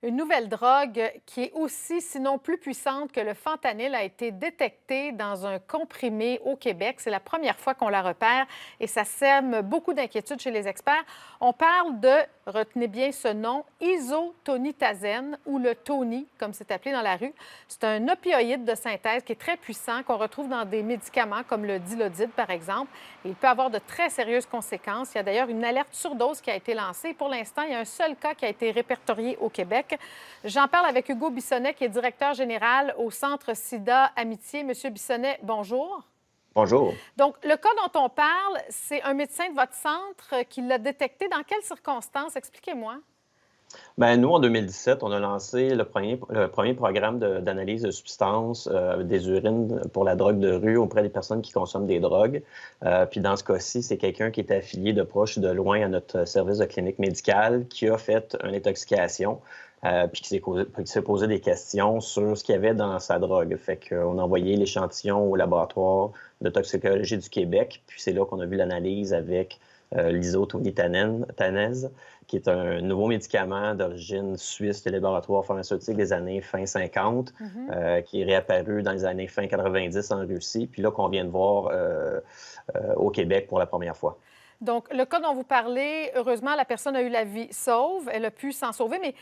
Une nouvelle drogue qui est aussi, sinon plus puissante que le fentanyl, a été détectée dans un comprimé au Québec. C'est la première fois qu'on la repère et ça sème beaucoup d'inquiétudes chez les experts. On parle de, retenez bien ce nom, isotonitazène ou le Tony, comme c'est appelé dans la rue. C'est un opioïde de synthèse qui est très puissant, qu'on retrouve dans des médicaments comme le Dilaudid, par exemple. Et il peut avoir de très sérieuses conséquences. Il y a d'ailleurs une alerte surdose qui a été lancée. Pour l'instant, il y a un seul cas qui a été répertorié au Québec. J'en parle avec Hugo Bissonnette, qui est directeur général au Centre SIDA Amitié. Monsieur Bissonnette, bonjour. Bonjour. Donc, le cas dont on parle, c'est un médecin de votre centre qui l'a détecté. Dans quelles circonstances? Expliquez-moi. Ben, nous, en 2017, on a lancé le premier programme d'analyse de substances des urines pour la drogue de rue auprès des personnes qui consomment des drogues. Puis dans ce cas-ci, c'est quelqu'un qui est affilié de proche ou de loin à notre service de clinique médicale qui a fait une intoxication. Puis qui s'est posé des questions sur ce qu'il y avait dans sa drogue. Fait qu'on a envoyé l'échantillon au laboratoire de toxicologie du Québec, puis c'est là qu'on a vu l'analyse avec l'isotonitanaise, qui est un nouveau médicament d'origine suisse de laboratoire pharmaceutique des années fin 50, qui est réapparu dans les années fin 90 en Russie, puis là qu'on vient de voir au Québec pour la première fois. Donc, le cas dont vous parlez, heureusement, la personne a eu la vie sauve. Elle a pu s'en sauver. Mais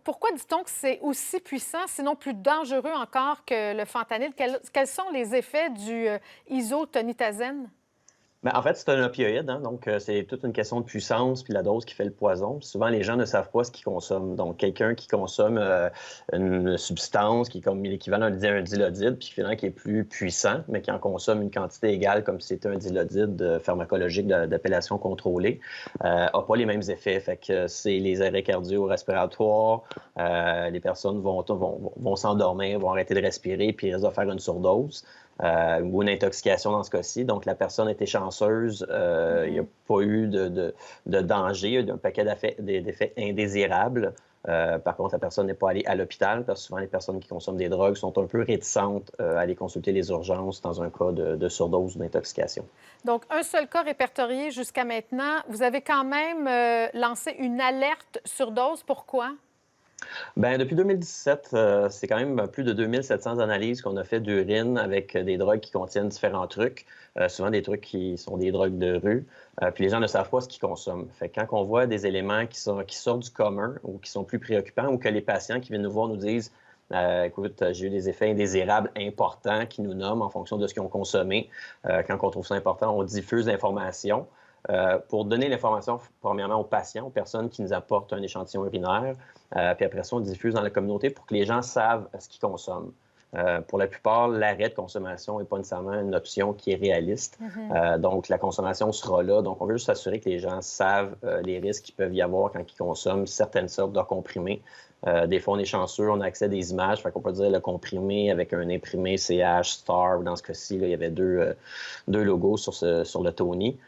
pourquoi dit-on que c'est aussi puissant, sinon plus dangereux encore que le fentanyl? Quels sont les effets du isotonitazène? Ben, en fait, c'est un opioïde, hein, donc c'est toute une question de puissance puis la dose qui fait le poison. Puis souvent, les gens ne savent pas ce qu'ils consomment. Donc, quelqu'un qui consomme une substance qui est comme l'équivalent d'un Dilaudid, puis finalement qui est plus puissant, mais qui en consomme une quantité égale comme si c'était un Dilaudid pharmacologique d'appellation contrôlée, n'a pas les mêmes effets. Fait que c'est les arrêts cardio-respiratoires, les personnes vont s'endormir, vont arrêter de respirer, puis ils risquent de faire une surdose. Ou une intoxication dans ce cas-ci. Donc, la personne était chanceuse. Il n'y a pas eu de danger. Il y a eu un paquet d'effets indésirables. Par contre, la personne n'est pas allée à l'hôpital parce que souvent, les personnes qui consomment des drogues sont un peu réticentes à aller consulter les urgences dans un cas de surdose ou d'intoxication. Donc, un seul cas répertorié jusqu'à maintenant. Vous avez quand même lancé une alerte surdose. Pourquoi? Ben, depuis 2017, c'est quand même plus de 2700 analyses qu'on a fait d'urine avec des drogues qui contiennent différents trucs, souvent des trucs qui sont des drogues de rue. Puis les gens ne savent pas ce qu'ils consomment. Fait que quand on voit des éléments qui sortent du commun ou qui sont plus préoccupants ou que les patients qui viennent nous voir nous disent écoute, j'ai eu des effets indésirables importants qui nous nomment en fonction de ce qu'ils ont consommé. Quand on trouve ça important, on diffuse l'information. Pour donner l'information, premièrement, aux patients, aux personnes qui nous apportent un échantillon urinaire. Puis après ça, on diffuse dans la communauté pour que les gens savent ce qu'ils consomment. Pour la plupart, l'arrêt de consommation n'est pas nécessairement une option qui est réaliste. Donc, la consommation sera là. Donc, on veut juste s'assurer que les gens savent les risques qu'il peut y avoir quand ils consomment certaines sortes de comprimés. Des fois, on est chanceux, on a accès à des images. Fait qu'on peut dire le comprimé avec un imprimé CH, Star. Dans ce cas-ci, il y avait deux logos sur le Tony.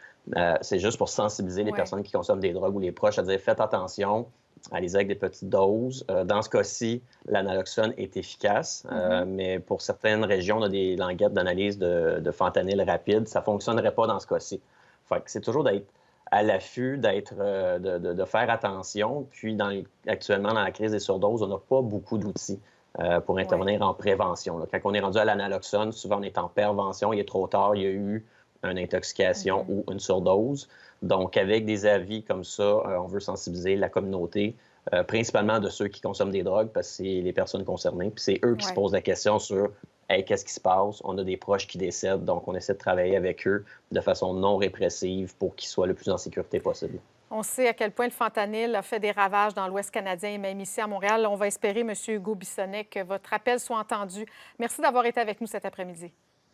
C'est juste pour sensibiliser les personnes qui consomment des drogues ou les proches à dire faites attention, allez-y avec des petites doses. Dans ce cas-ci, l'analoxone est efficace, mais pour certaines régions, on a des languettes d'analyse de fentanyl rapide. Ça ne fonctionnerait pas dans ce cas-ci. Fait que c'est toujours d'être à l'affût, de faire attention. Puis actuellement, dans la crise des surdoses, on n'a pas beaucoup d'outils pour intervenir en prévention. Là. Quand on est rendu à l'analoxone, souvent on est en prévention, il est trop tard, il y a eu une intoxication ou une surdose. Donc, avec des avis comme ça, on veut sensibiliser la communauté, principalement de ceux qui consomment des drogues, parce que c'est les personnes concernées. Puis c'est eux qui se posent la question sur hey, qu'est-ce qui se passe? On a des proches qui décèdent, donc on essaie de travailler avec eux de façon non répressive pour qu'ils soient le plus en sécurité possible. On sait à quel point le fentanyl a fait des ravages dans l'Ouest canadien et même ici à Montréal. On va espérer, M. Hugo Bissonnette, que votre appel soit entendu. Merci d'avoir été avec nous cet après-midi.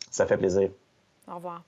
Ça fait plaisir. Au revoir.